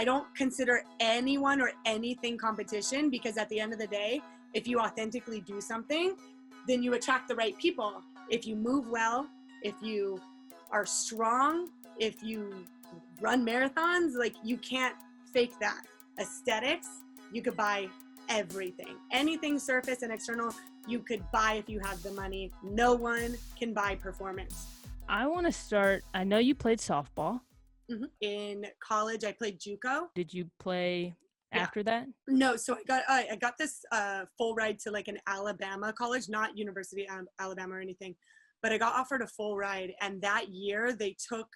I don't consider anyone or anything competition, because at the end of the day, if you authentically do something, then you attract the right people. If you move well, if you are strong, if you run marathons, like, you can't fake that. Aesthetics, you could buy everything. Anything surface and external, you could buy if you have the money. No one can buy performance. I want to start, I know you played softball. Mm-hmm. In college, I played JUCO. Did you play after that? No, so I got this full ride to like an Alabama college, not University of Alabama or anything, but I got offered a full ride, and that year they took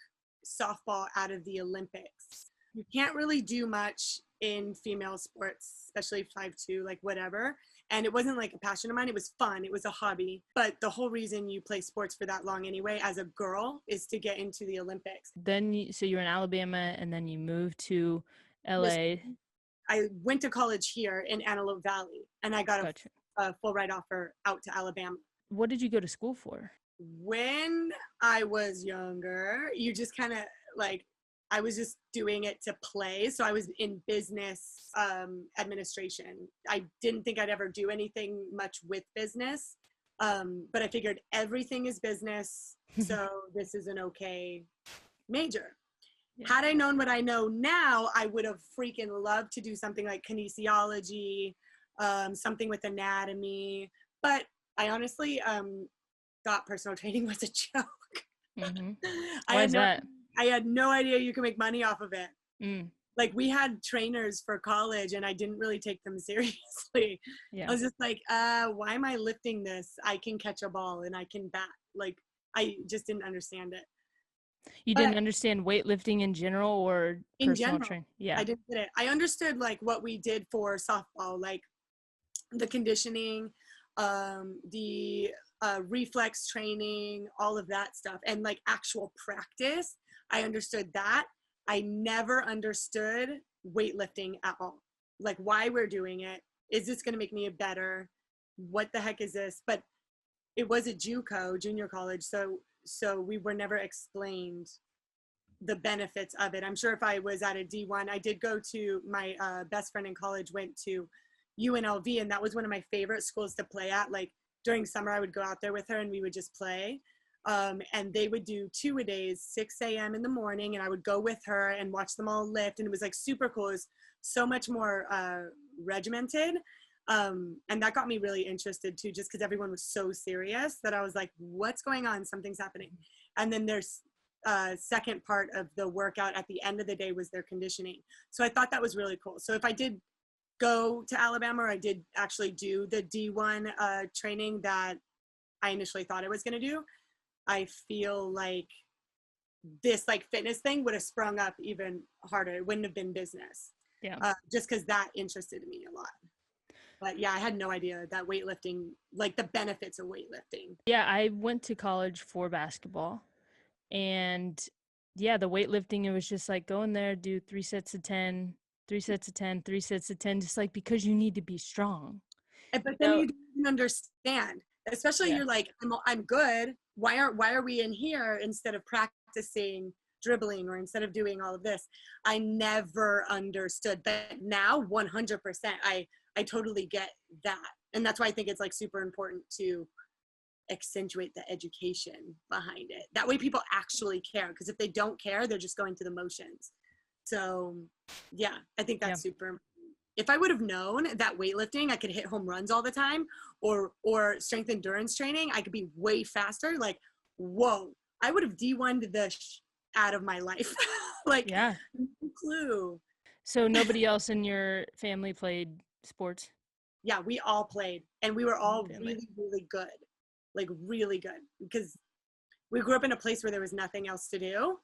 softball out of the Olympics. You can't really do much in female sports, especially 5'2", like whatever. And it wasn't like a passion of mine. It was fun. It was a hobby. But the whole reason you play sports for that long anyway, as a girl, is to get into the Olympics. Then, so you were in Alabama, and then you moved to LA. I went to college here in Antelope Valley, and I got a full ride offer out to Alabama. What did you go to school for? When I was younger, you just kind of like, I was just doing it to play. So I was in business administration. I didn't think I'd ever do anything much with business, but I figured everything is business, so this is an okay major. Yeah. Had I known what I know now, I would have freaking loved to do something like kinesiology, something with anatomy. But I honestly thought personal training was a joke. Mm-hmm. Why is that? I had no idea you could make money off of it. Mm. Like, we had trainers for college, and I didn't really take them seriously. Yeah. I was just like, why am I lifting this? I can catch a ball and I can bat. Like, I just didn't understand it. You didn't understand weightlifting in general, or personal training? Yeah. I didn't get it. I understood like what we did for softball, like the conditioning, the reflex training, all of that stuff, and like actual practice. I understood that. I never understood weightlifting at all. Like, why we're doing it. Is this going to make me a better? What the heck is this? But it was a JUCO, junior college, so we were never explained the benefits of it. I'm sure if I was at a D1, I did go to, my best friend in college went to UNLV, and that was one of my favorite schools to play at. Like, during summer, I would go out there with her and we would just play. And they would do 2-a-days, 6 a.m. in the morning, and I would go with her and watch them all lift. And it was like super cool. It was so much more regimented. And that got me really interested too, just because everyone was so serious that I was like, what's going on? Something's happening. And then there's second part of the workout at the end of the day was their conditioning. So I thought that was really cool. So if I did go to Alabama, or I did actually do the D1 training that I initially thought I was going to do, I feel like this like fitness thing would have sprung up even harder. It wouldn't have been business. Yeah. Just because that interested me a lot. But yeah, I had no idea that weightlifting, like the benefits of weightlifting. Yeah, I went to college for basketball, and yeah, the weightlifting, it was just like go in there, do 3 sets of 10, 3 sets of 10, 3 sets of 10, just like because you need to be strong. But then you didn't understand, especially you're like, I'm good. Why are we in here instead of practicing dribbling, or instead of doing all of this? I never understood. But now 100%, I totally get that. And that's why I think it's like super important to accentuate the education behind it. That way people actually care, because if they don't care, they're just going through the motions. So yeah, I think that's super important. If I would have known that weightlifting, I could hit home runs all the time, or strength endurance training, I could be way faster. Like, whoa, I would have D1'd the out of my life. Like, no clue. So nobody else in your family played sports? Yeah, we all played, and we were all really, really good. Like, really good, because we grew up in a place where there was nothing else to do.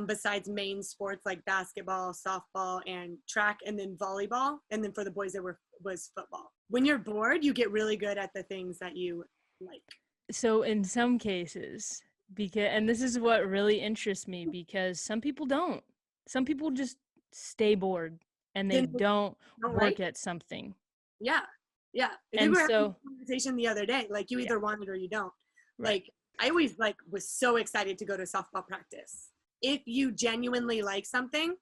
Besides main sports like basketball, softball, and track, and then volleyball. And then for the boys, was football. When you're bored, you get really good at the things that you like. So in some cases, and this is what really interests me, because some people don't. Some people just stay bored and they don't work at something. Yeah. Yeah. And we were having a conversation the other day, like you either want it or you don't. Right. Like, I always was so excited to go to softball practice. If you genuinely like something,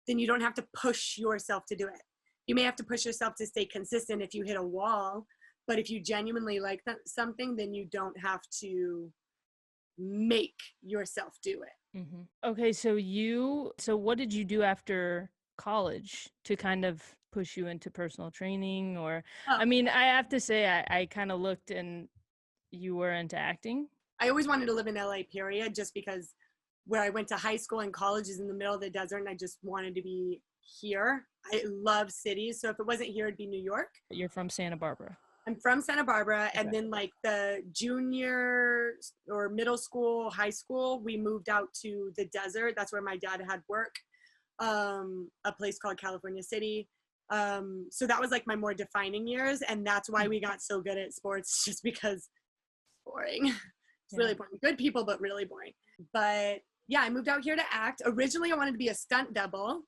then you don't have to push yourself to do it. You may have to push yourself to stay consistent if you hit a wall, but if you genuinely like something, then you don't have to make yourself do it. Mm-hmm. Okay, so what did you do after college to kind of push you into personal training? Or, I mean, I have to say, I kind of looked and you were into acting. I always wanted to live in LA, period, just because where I went to high school and college is in the middle of the desert, and I just wanted to be here. I love cities, so if it wasn't here, it'd be New York. You're from Santa Barbara. I'm from Santa Barbara, Okay. and then like the junior or middle school, high school, we moved out to the desert. That's where my dad had work, a place called California City. So that was like my more defining years, and that's why we got so good at sports, just because boring. It's really boring. Good people, but really boring. But yeah, I moved out here to act. Originally, I wanted to be a stunt double,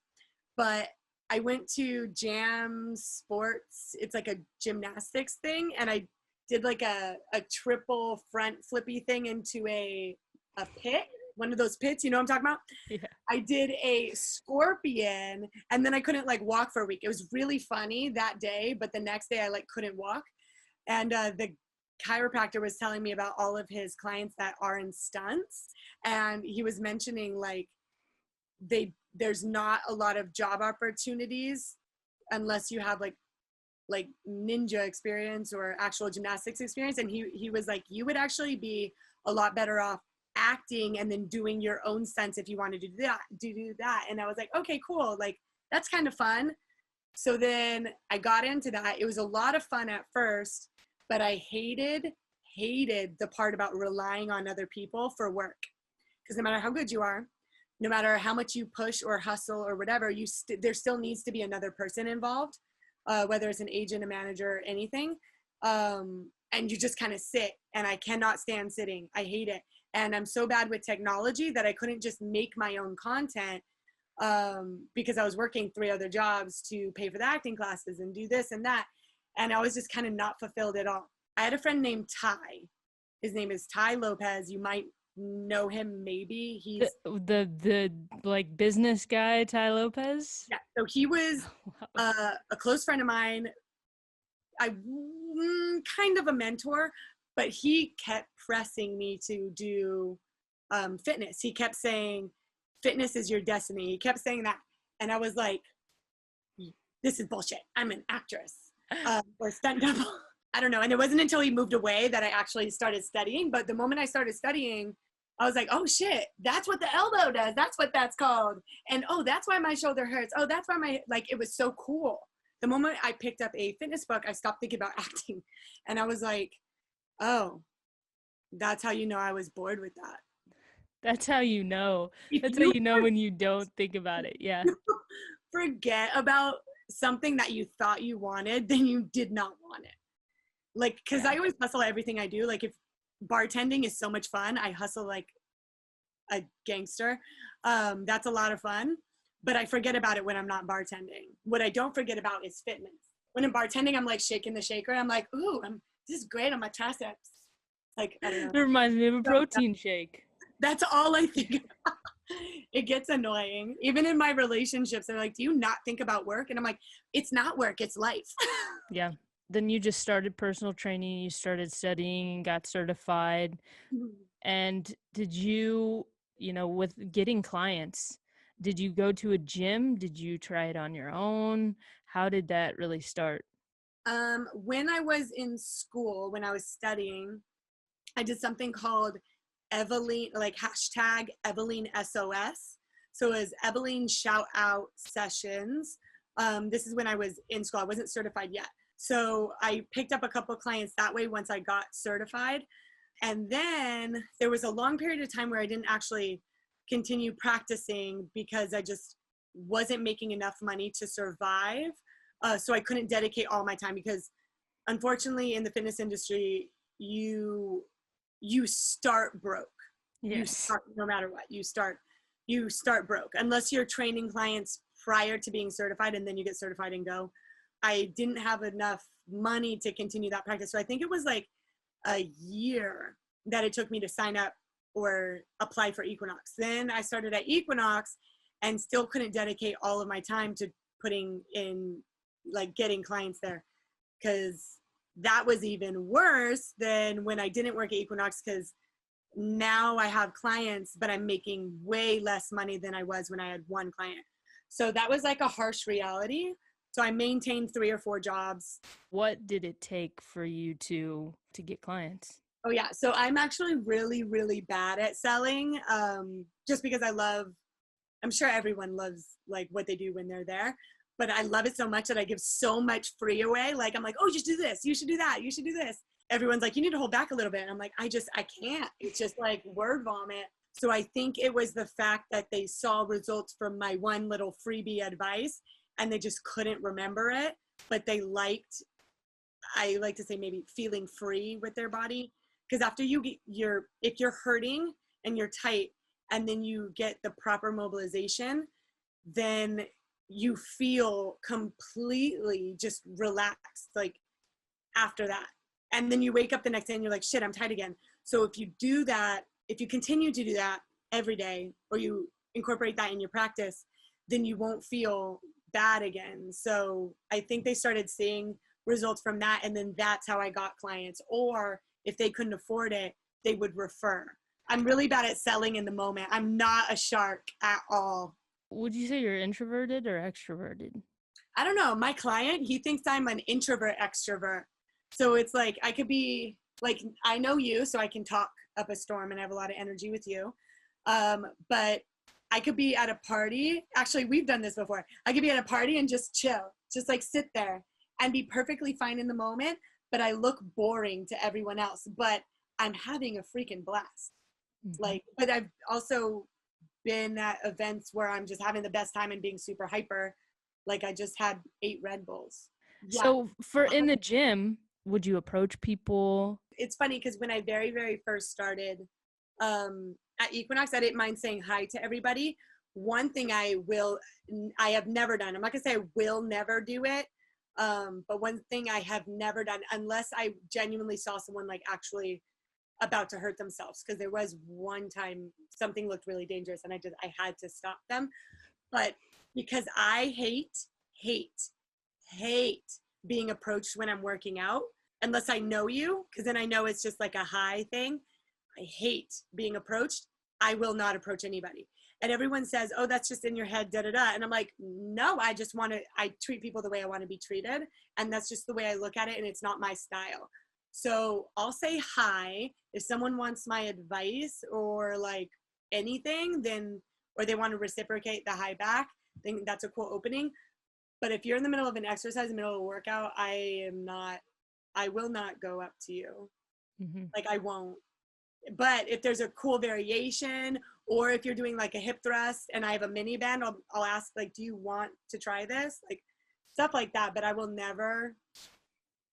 but I went to Jam Sports. It's like a gymnastics thing, and I did like a triple front flippy thing into a pit, one of those pits, you know what I'm talking about? Yeah. I did a scorpion, and then I couldn't like walk for a week. It was really funny that day, but the next day I like couldn't walk. And the chiropractor was telling me about all of his clients that are in stunts, and he was mentioning like there's not a lot of job opportunities unless you have like ninja experience or actual gymnastics experience. And he was like, you would actually be a lot better off acting and then doing your own stunts if you wanted to do that. And I was like, okay, cool, like that's kind of fun. So then I got into that. It was a lot of fun at first, but I hated the part about relying on other people for work, because no matter how good you are, no matter how much you push or hustle or whatever, there still needs to be another person involved, whether it's an agent, a manager, or anything. And you just kind of sit, and I cannot stand sitting. I hate it. And I'm so bad with technology that I couldn't just make my own content, because I was working 3 other jobs to pay for the acting classes and do this and that. And I was just kind of not fulfilled at all. I had a friend named Ty. His name is Ty Lopez. You might know him, maybe. He's the like business guy, Ty Lopez. Yeah, so he was a close friend of mine. I kind of a mentor, but he kept pressing me to do fitness. He kept saying, fitness is your destiny. He kept saying that. And I was like, this is bullshit. I'm an actress or stunt double. I don't know. And it wasn't until he moved away that I actually started studying. But the moment I started studying, I was like, oh shit, that's what the elbow does. That's what that's called. And oh, that's why my shoulder hurts. Oh, that's why it was so cool. The moment I picked up a fitness book, I stopped thinking about acting. And I was like, oh, that's how you know I was bored with that. That's how you know. That's how you know when you don't think about it. Yeah. Forget about something that you thought you wanted, then you did not want it. Like, because I always hustle everything I do. Like, if bartending is so much fun, I hustle like a gangster. That's a lot of fun, but I forget about it when I'm not bartending. What I don't forget about is fitness. When I'm bartending, I'm like shaking the shaker. I'm like, ooh, this is great on my triceps. Like, I don't know. It reminds me of a protein shake. That's all I think about. It gets annoying. Even in my relationships, they're like, do you not think about work? And I'm like, it's not work, it's life. Yeah. Then you just started personal training, you started studying and got certified. And did you, with getting clients, did you go to a gym? Did you try it on your own? How did that really start? When I was in school, when I was studying, I did something called Eveline, like hashtag Eveline SOS. So it was Eveline shout out sessions. This is when I was in school. I wasn't certified yet. So I picked up a couple of clients that way once I got certified. And then there was a long period of time where I didn't actually continue practicing because I just wasn't making enough money to survive. So I couldn't dedicate all my time, because unfortunately in the fitness industry, you start broke. Yes. You start, no matter what, you start broke unless you're training clients prior to being certified, and then you get certified and go. I didn't have enough money to continue that practice. So I think it was like a year that it took me to sign up or apply for Equinox. Then I started at Equinox, and still couldn't dedicate all of my time to putting in, like, getting clients there. Because that was even worse than when I didn't work at Equinox, because now I have clients, but I'm making way less money than I was when I had one client. So that was like a harsh reality. So I maintained 3 or 4 jobs. What did it take for you to get clients? Oh yeah. So I'm actually really, really bad at selling. Just because I'm sure everyone loves like what they do when they're there, but I love it so much that I give so much free away. Like, I'm like, oh, you should do this. You should do that. You should do this. Everyone's like, you need to hold back a little bit. And I'm like, I can't. It's just like word vomit. So I think it was the fact that they saw results from my one little freebie advice and they just couldn't remember it, but they liked, I like to say, maybe feeling free with their body. Because after you get if you're hurting and you're tight and then you get the proper mobilization, then you feel completely just relaxed, like, after that. And then you wake up the next day and you're like, shit, I'm tight again. So if you do that, if you continue to do that every day, or you incorporate that in your practice, then you won't feel bad again. So I think they started seeing results from that. And then that's how I got clients. Or if they couldn't afford it, they would refer. I'm really bad at selling in the moment. I'm not a shark at all. Would you say you're introverted or extroverted? I don't know. My client, he thinks I'm an introvert extrovert. So it's like, I could be like, I know you, so I can talk up a storm and have a lot of energy with you. But I could be at a party. Actually, we've done this before. I could be at a party and just chill, just like sit there and be perfectly fine in the moment. But I look boring to everyone else, but I'm having a freaking blast. Mm-hmm. Like, but I've also been at events where I'm just having the best time and being super hyper. Like, I just had 8 Red Bulls. Yeah. So for in the gym, would you approach people? It's funny because when I very, very first started at Equinox, I didn't mind saying hi to everybody. One thing I have never done, I'm not gonna say I will never do it, but one thing I have never done, unless I genuinely saw someone like actually about to hurt themselves, because there was one time something looked really dangerous and I had to stop them. But because I hate being approached when I'm working out, unless I know you, because then I know it's just like a high thing. I hate being approached. I will not approach anybody. And everyone says, oh, that's just in your head, da da da. And I'm like, no, I treat people the way I want to be treated. And that's just the way I look at it. And it's not my style. So I'll say hi. If someone wants my advice or like anything, then, or they want to reciprocate the hi back, then that's a cool opening. But if you're in the middle of an exercise, in the middle of a workout, I will not go up to you. Mm-hmm. Like, I won't. But if there's a cool variation, or if you're doing like a hip thrust and I have a mini band, I'll ask, like, do you want to try this? Like, stuff like that. But I will never,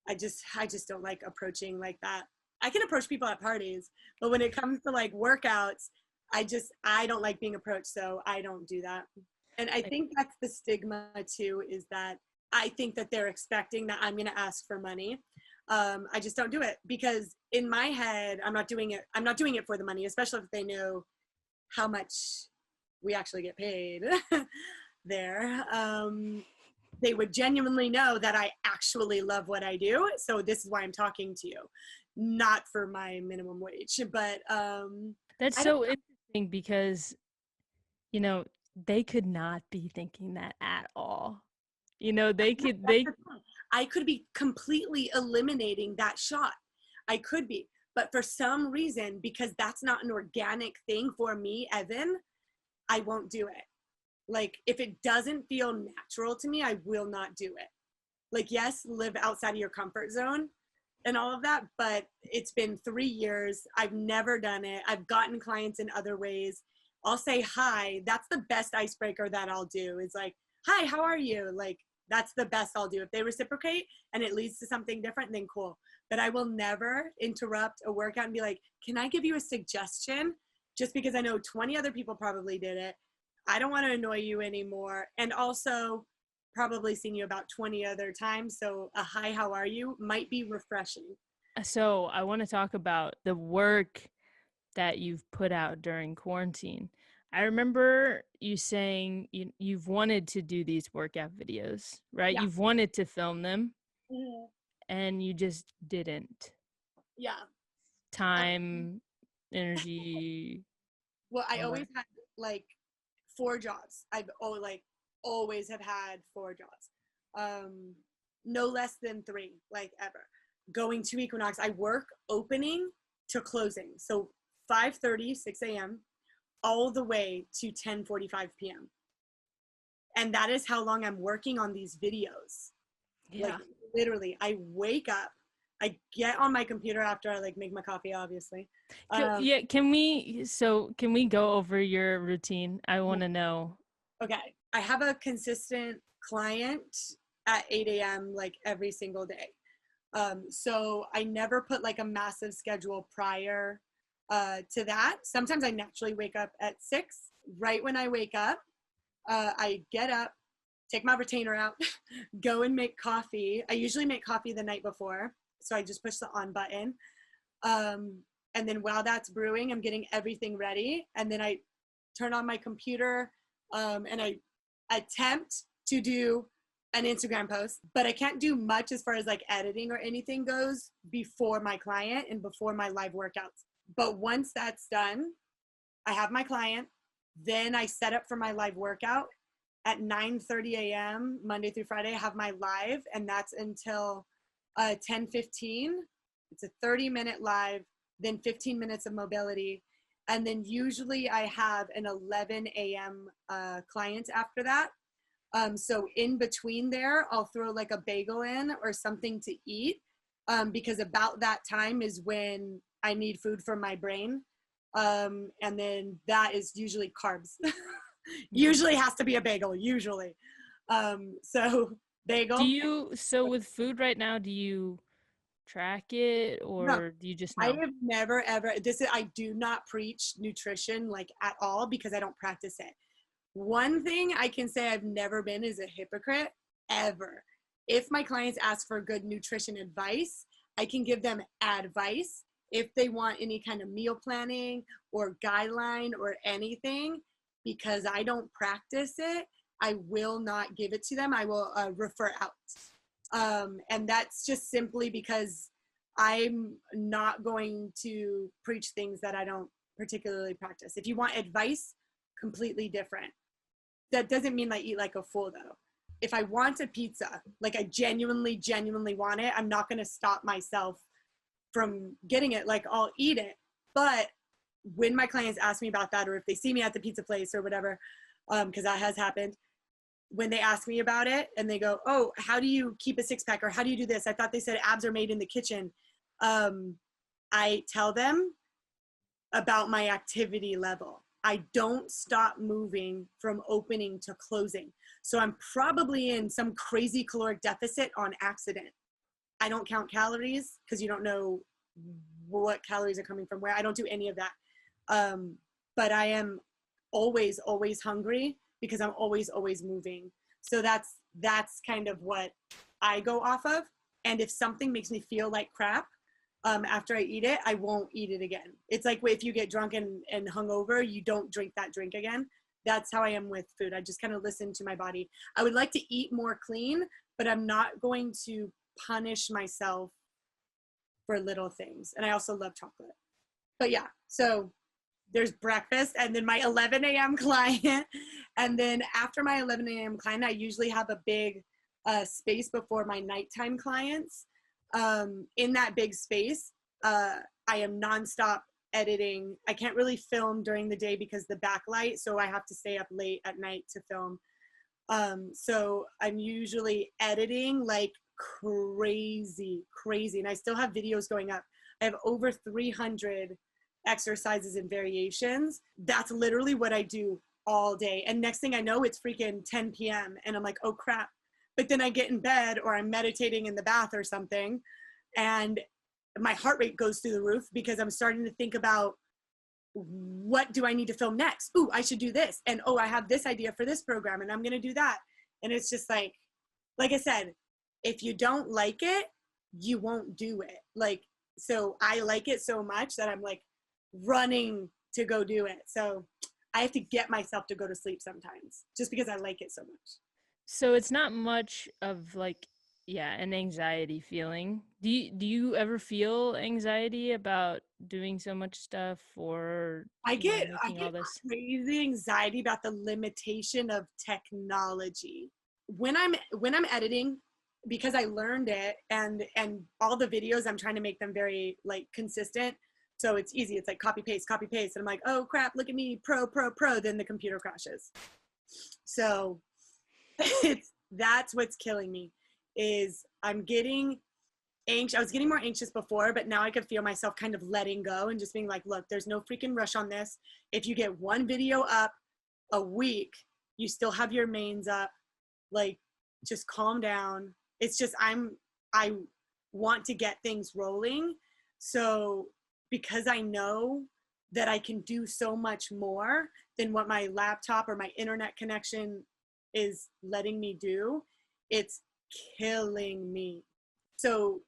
I just don't like approaching like that. I can approach people at parties, but when it comes to like workouts, I don't like being approached. So I don't do that. And I think that's the stigma too, is that I think that they're expecting that I'm going to ask for money. I just don't do it, because in my head, I'm not doing it for the money, especially if they know how much we actually get paid there. They would genuinely know that I actually love what I do. So this is why I'm talking to you, not for my minimum wage. But that's so interesting, because, you know, they could not be thinking that at all. You know, I could be completely eliminating that shot. I could be. But for some reason, because that's not an organic thing for me, Evan, I won't do it. Like, if it doesn't feel natural to me, I will not do it. Like, yes, live outside of your comfort zone and all of that, but it's been 3 years. I've never done it. I've gotten clients in other ways. I'll say hi. That's the best icebreaker that I'll do, is like, hi, how are you? Like, that's the best I'll do. If they reciprocate and it leads to something different, then cool. But I will never interrupt a workout and be like, can I give you a suggestion? Just because I know 20 other people probably did it. I don't want to annoy you anymore. And also probably seen you about 20 other times. So a hi, how are you might be refreshing. So I want to talk about the work that you've put out during quarantine. I remember you saying you've wanted to do these workout videos, right? Yeah. You've wanted to film them Mhm. and you just didn't. Yeah. Time, energy, Well, I all that. always had like 4 jobs. Always have had 4 jobs. No less than 3, like ever. Going to Equinox, I work opening to closing. So 5:30, 6 a.m. all the way to 10:45 p.m. And that is how long I'm working on these videos. Like Yeah. literally, I wake up, I get on my computer after I like make my coffee, obviously. Yeah, can we go over your routine? I want to know. Okay. I have a consistent client at 8 a.m. like every single day. So I never put like a massive schedule prior to that. Sometimes I naturally wake up at 6. Right when I wake up, I get up, take my retainer out, go and make coffee. I usually make coffee the night before. So I just push the on button. And then while that's brewing, I'm getting everything ready. And then I turn on my computer and I attempt to do an Instagram post, but I can't do much as far as like editing or anything goes before my client and before my live workouts. But once that's done, I have my client, then I set up for my live workout at 9:30 a.m. Monday through Friday. I have my live, and that's until 10:15. It's a 30-minute live, then 15 minutes of mobility. And then usually I have an 11 a.m. Client after that. So in between there, I'll throw like a bagel in or something to eat because about that time is when I need food for my brain. And then that is usually carbs. Usually has to be a bagel, usually. So bagel. So with food right now, do you track it No, or do you just I know? have never ever I do not preach nutrition like at all because I don't practice it. One thing I can say I've never been is a hypocrite ever. If my clients ask for good nutrition advice, I can give them advice. If they want any kind of meal planning or guideline or anything, because I don't practice it, I will not give it to them. I will refer out. And that's just simply because I'm not going to preach things that I don't particularly practice. If you want advice, completely different. That doesn't mean I eat like a fool though. If I want a pizza, like I genuinely want it, I'm not going to stop myself from getting it. Like I'll eat it. But when my clients ask me about that, or if they see me at the pizza place or whatever, because that has happened, when they ask me about it and they go, oh, how do you keep a 6-pack or how do you do this? I thought they said abs are made in the kitchen. I tell them about my activity level. I don't stop moving from opening to closing. So I'm probably in some crazy caloric deficit on accident. I don't count calories because you don't know what calories are coming from where. I don't do any of that. But I am always hungry because I'm always moving. So that's kind of what I go off of. And if something makes me feel like crap, after I eat it, I won't eat it again. It's like if you get drunk and hungover, you don't drink that drink again. That's how I am with food. I just kind of listen to my body. I would like to eat more clean, but I'm not going to punish myself for little things. And I also love chocolate. But yeah, so there's breakfast and then my 11 a.m. client. And then after my 11 a.m. client, I usually have a big space before my nighttime clients. In that big space, I am nonstop editing. I can't really film during the day because the backlight, so I have to stay up late at night to film. So I'm usually editing like crazy. And I still have videos going up. I have over 300 exercises and variations. That's literally what I do all day. And next thing I know, it's freaking 10 p.m. And I'm like, oh crap. But then I get in bed or I'm meditating in the bath or something and my heart rate goes through the roof because I'm starting to think about what do I need to film next? Ooh, I should do this. And oh, I have this idea for this program and I'm going to do that. And it's just like I said, if you don't like it, you won't do it. Like, so I like it so much that I'm like running to go do it. So I have to get myself to go to sleep sometimes just because I like it so much. So it's not much of like, yeah, an anxiety feeling. Do you ever feel anxiety about doing so much stuff or, I get I making all get this? crazy anxiety about the limitation of technology. When I'm editing, because I learned it, and all the videos I'm trying to make them very like consistent. So it's easy. It's like copy paste. And I'm like, oh crap, look at me, pro. Then the computer crashes. So that's what's killing me is I'm getting anxious. I was getting more anxious before, but now I could feel myself kind of letting go and just being like, look, there's no freaking rush on this. If you get one video up a week, you still have your mains up. Like, just calm down. It's just I want to get things rolling. So because I know that I can do so much more than what my laptop or my internet connection is letting me do, it's killing me. So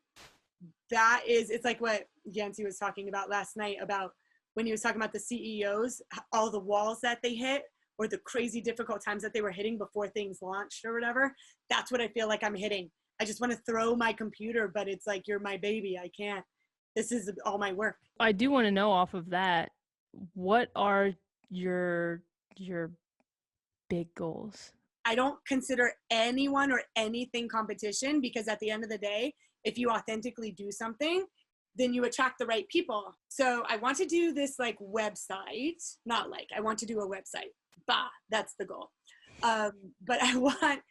that is, it's like what Yancy was talking about last night about when he was talking about the CEOs, all the walls that they hit or the crazy difficult times that they were hitting before things launched or whatever. That's what I feel like I'm hitting. I just want to throw my computer, but it's like, you're my baby. I can't. This is all my work. I do want to know off of that, what are your big goals? I don't consider anyone or anything competition because at the end of the day, if you authentically do something, then you attract the right people. So I want to do this like website, not like, I want to do a website. Bah, that's the goal. But I want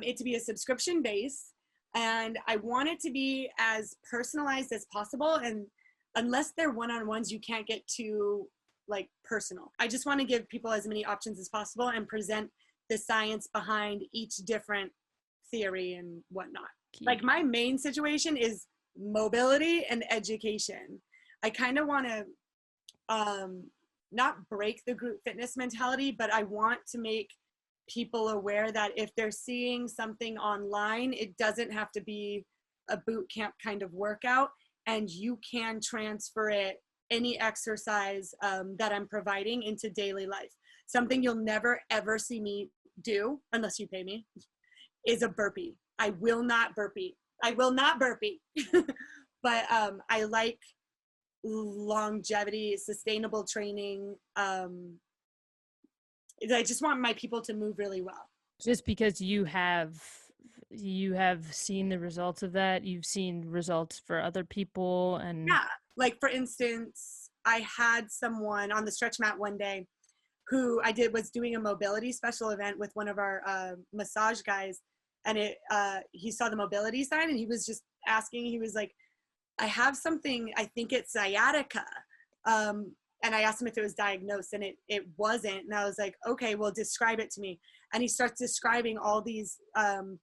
it to be a subscription base, and I want it to be as personalized as possible. And unless they're one-on-ones, you can't get too like personal. I just want to give people as many options as possible and present the science behind each different theory and whatnot. Like my main situation is mobility and education. I kind of want to not break the group fitness mentality, but I want to make people aware that if they're seeing something online, it doesn't have to be a boot camp kind of workout, and you can transfer it, any exercise that I'm providing, into daily life. Something you'll never ever see me do unless you pay me is a burpee. I will not burpee. But I like longevity, sustainable training. I just want my people to move really well. Just because you have seen the results of that, you've seen results for other people. And yeah, like for instance, I had someone on the stretch mat one day who was doing a mobility special event with one of our massage guys, and he saw the mobility sign and he was just asking, he was like, I have something, I think it's sciatica. And I asked him if it was diagnosed, and it wasn't. And I was like, okay, well, describe it to me. And he starts describing all these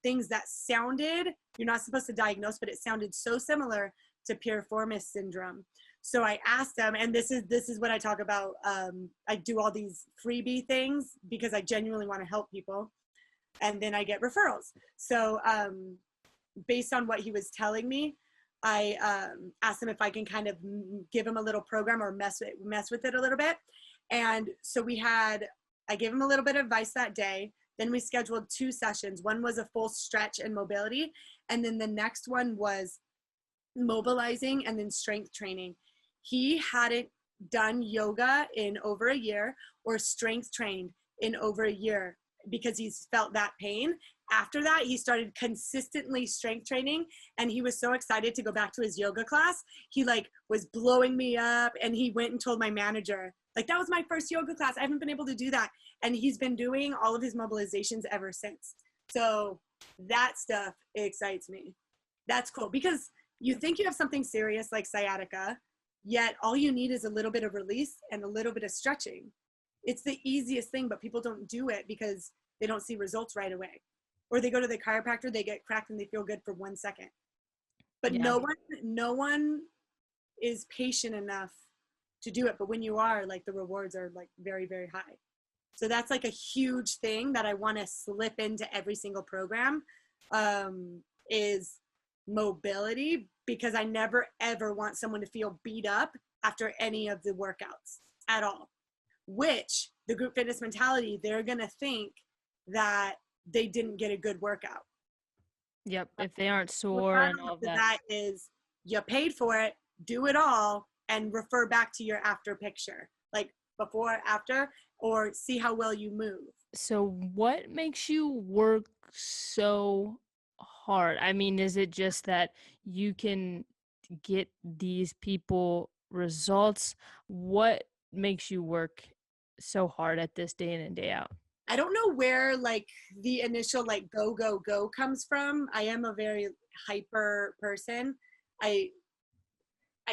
things that sounded, you're not supposed to diagnose, but it sounded so similar to piriformis syndrome. So I asked him, and this is what I talk about. I do all these freebie things because I genuinely want to help people, and then I get referrals. So based on what he was telling me, I asked him if I can kind of give him a little program or mess with it a little bit. And so I gave him a little bit of advice that day. Then we scheduled 2 sessions. One was a full stretch and mobility. And then the next one was mobilizing and then strength training. He hadn't done yoga in over a year or strength trained in over a year because he's felt that pain. After that, he started consistently strength training, and he was so excited to go back to his yoga class. He like was blowing me up, and he went and told my manager, like, that was my first yoga class. I haven't been able to do that. And he's been doing all of his mobilizations ever since. So that stuff excites me. That's cool because you think you have something serious like sciatica, yet all you need is a little bit of release and a little bit of stretching. It's the easiest thing, but people don't do it because they don't see results right away. Or they go to the chiropractor, they get cracked and they feel good for 1 second. But yeah. no one is patient enough to do it. But when you are, like, the rewards are like very, very high. So that's like a huge thing that I want to slip into every single program, is mobility, because I never ever want someone to feel beat up after any of the workouts at all. which the group fitness mentality, they're going to think that they didn't get a good workout. Yep. If they aren't The sore and all of that. that is, you paid for it, do it all, and refer back to your after picture, like before, after, or see how well you move. So what makes you work so hard? I mean, is it just that you can get these people results? What makes you work so hard at this day in and day out? I don't know where like the initial like go comes from. I am a very hyper person. I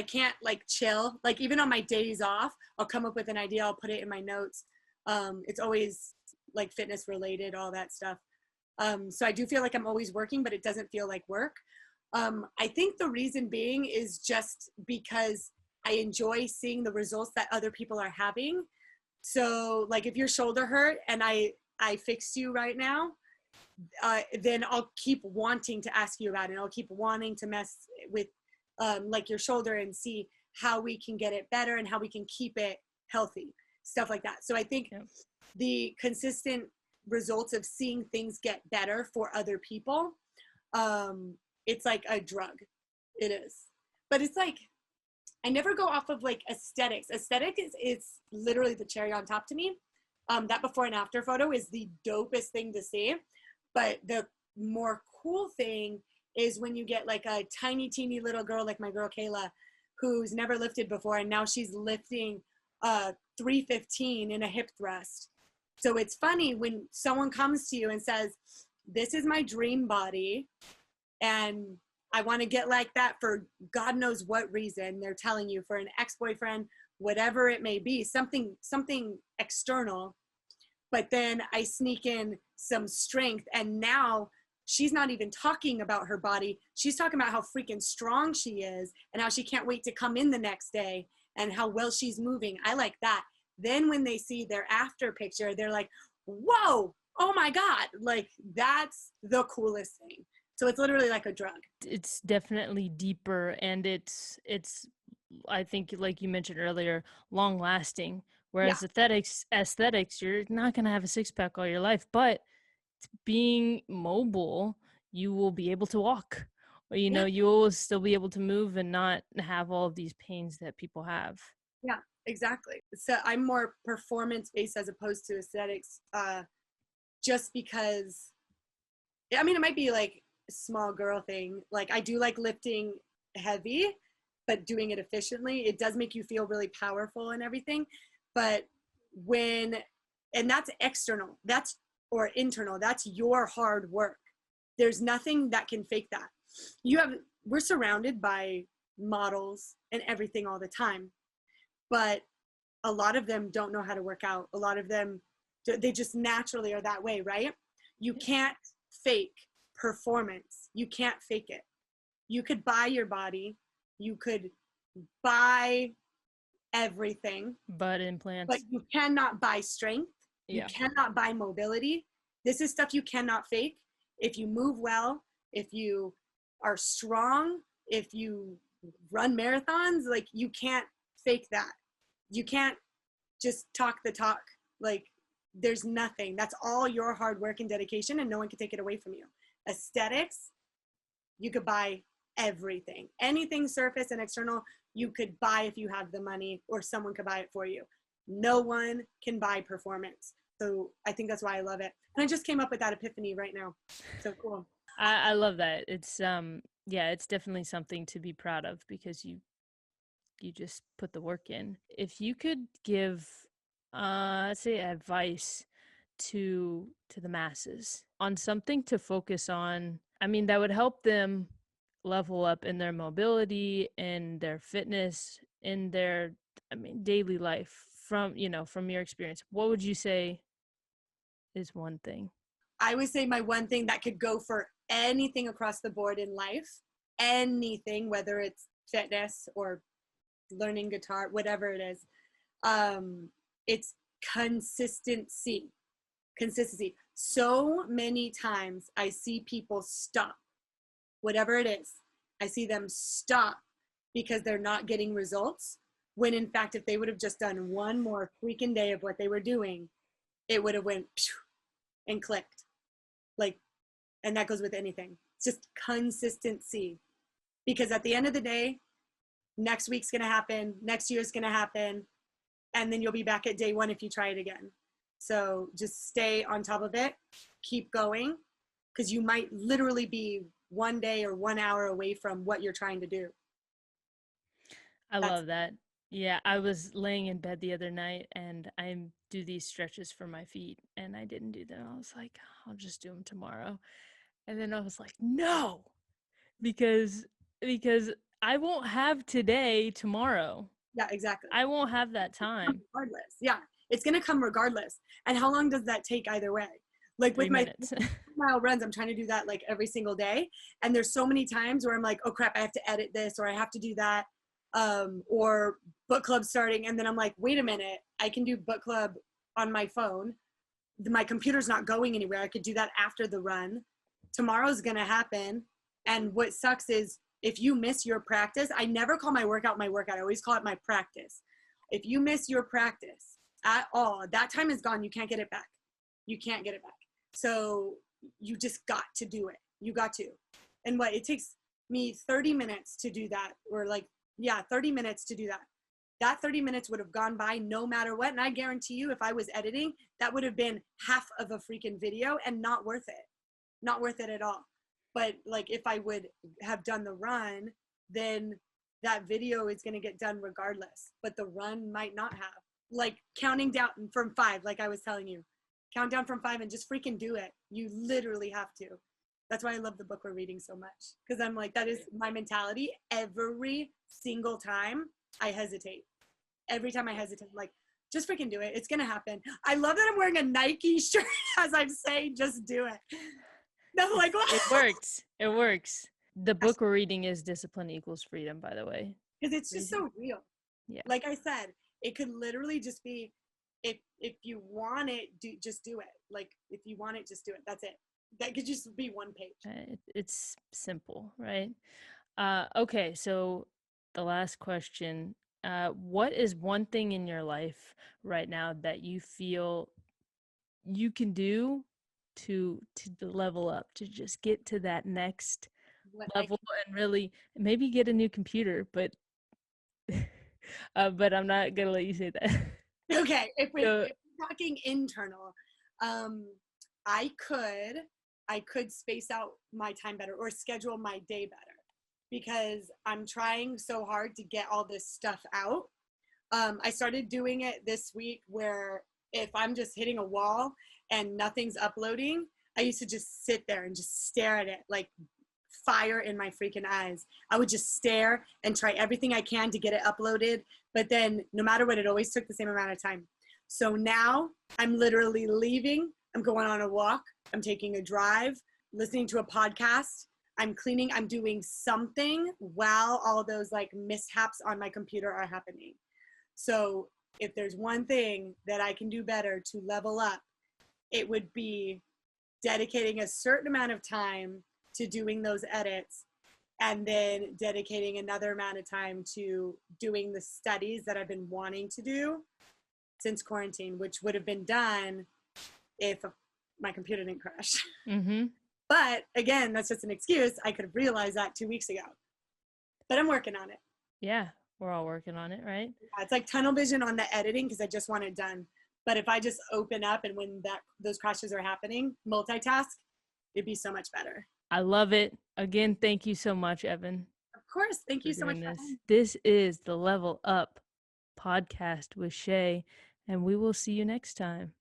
can't like chill. Like even on my days off, I'll come up with an idea, I'll put it in my notes. It's always like fitness related, all that stuff. So I do feel like I'm always working, but it doesn't feel like work. I think the reason being is just because I enjoy seeing the results that other people are having. So like if your shoulder hurt and I fixed you right now, then I'll keep wanting to ask you about it. I'll keep wanting to mess with like your shoulder and see how we can get it better and how we can keep it healthy, stuff like that. So I think the consistent results of seeing things get better for other people, it's like a drug. It is. But it's like, I never go off of like aesthetics. Aesthetic is literally the cherry on top to me. That before and after photo is the dopest thing to see. But the more cool thing is when you get like a tiny, teeny little girl like my girl Kayla, who's never lifted before, and now she's lifting 315 in a hip thrust. So it's funny when someone comes to you and says, this is my dream body, and I want to get like that for God knows what reason. They're telling you for an ex-boyfriend, whatever it may be, something external. But then I sneak in some strength, and now she's not even talking about her body. She's talking about how freaking strong she is and how she can't wait to come in the next day and how well she's moving. I like that. Then when they see their after picture, they're like, whoa, oh my God, like that's the coolest thing. So it's literally like a drug. It's definitely deeper, and it's I think like you mentioned earlier, long lasting. Whereas aesthetics, you're not gonna have a six pack all your life, but being mobile, you will be able to walk. You know, you will still be able to move and not have all of these pains that people have. Yeah, exactly. So I'm more performance based as opposed to aesthetics, just because, I mean, it might be like a small girl thing. Like I do like lifting heavy, but doing it efficiently. It does make you feel really powerful and everything. But and that's external, or internal, that's your hard work. There's nothing that can fake that. We're surrounded by models and everything all the time, but a lot of them don't know how to work out. A lot of them, they just naturally are that way, right? You can't fake performance. You can't fake it. You could buy your body. You could buy everything. Butt implants. But you cannot buy strength. You cannot buy mobility. This is stuff you cannot fake. If you move well, if you are strong, if you run marathons, like you can't fake that. You can't just talk the talk. Like there's nothing. That's all your hard work and dedication, and no one can take it away from you. Aesthetics, you could buy everything. Anything surface and external, you could buy if you have the money, or someone could buy it for you. No one can buy performance. So I think that's why I love it. And I just came up with that epiphany right now. So cool. I love that. It's it's definitely something to be proud of, because you just put the work in. If you could give let's say advice to the masses on something to focus on, I mean, that would help them level up in their mobility, in their fitness, in their, I mean, daily life, from your experience, what would you say is one thing? I would say my one thing that could go for anything across the board in life, anything, whether it's fitness or learning guitar, whatever it is, it's consistency. So many times I see people stop, whatever it is. I see them stop because they're not getting results, when in fact, if they would have just done one more freaking day of what they were doing, it would have went and clicked. Like, and that goes with anything. It's just consistency. Because at the end of the day, next week's going to happen, next year's going to happen, and then you'll be back at day one if you try it again. So just stay on top of it, keep going, because you might literally be 1 day or 1 hour away from what you're trying to do. I love that. Yeah, I was laying in bed the other night and I do these stretches for my feet and I didn't do them. I was like, I'll just do them tomorrow. And then I was like, no, because I won't have today tomorrow. Yeah, exactly. I won't have that time. Regardless. Yeah, it's going to come regardless. And how long does that take either way? Like with 3 my minutes. mile runs, I'm trying to do that like every single day. And there's so many times where I'm like, oh crap, I have to edit this or I have to do that. Or book club starting. And then I'm like, wait a minute, I can do book club on my phone. My computer's not going anywhere. I could do that after the run. Tomorrow's going to happen. And what sucks is if you miss your practice, I never call my workout. I always call it my practice. If you miss your practice at all, that time is gone. You can't get it back. You can't get it back. So you just got to do it. You got to. And it takes me 30 minutes to do that, or 30 minutes to do that. That 30 minutes would have gone by no matter what. And I guarantee you, if I was editing, that would have been half of a freaking video and not worth it. Not worth it at all. But like if I would have done the run, then that video is going to get done regardless. But the run might not have. Like counting down from 5, like I was telling you. Count down from 5 and just freaking do it. You literally have to. That's why I love the book we're reading so much. Because I'm like, that is my mentality. Every single time I hesitate. Every time I hesitate, I'm like, just freaking do it. It's going to happen. I love that I'm wearing a Nike shirt as I'm saying, just do it. I'm like, what? It works. It works. The book we're reading is Discipline Equals Freedom, by the way. Because it's just so real. Yeah. Like I said, it could literally just be, if you want it, just do it. Like if you want it, just do it. That's it. That could just be one page. It's simple, right? Okay, so the last question. What is one thing in your life right now that you feel you can do to level up, to just get to that next level and really maybe get a new computer, but but I'm not gonna let you say that. Okay, if we're talking internal, I could space out my time better or schedule my day better, because I'm trying so hard to get all this stuff out. I started doing it this week where if I'm just hitting a wall and nothing's uploading, I used to just sit there and just stare at it like fire in my freaking eyes. I would just stare and try everything I can to get it uploaded. But then no matter what, it always took the same amount of time. So now I'm literally leaving. I'm going on a walk. I'm taking a drive, listening to a podcast. I'm cleaning. I'm doing something while all those like mishaps on my computer are happening. So if there's one thing that I can do better to level up, it would be dedicating a certain amount of time to doing those edits, and then dedicating another amount of time to doing the studies that I've been wanting to do since quarantine, which would have been done if my computer didn't crash. Mm-hmm. But again, that's just an excuse. I could have realized that 2 weeks ago. But I'm working on it. Yeah, we're all working on it, right? Yeah, it's like tunnel vision on the editing because I just want it done. But if I just open up and when those crashes are happening, multitask, it'd be so much better. I love it. Again, thank you so much, Evan. Of course. Thank you so much. This is the Level Up podcast with Shay, and we will see you next time.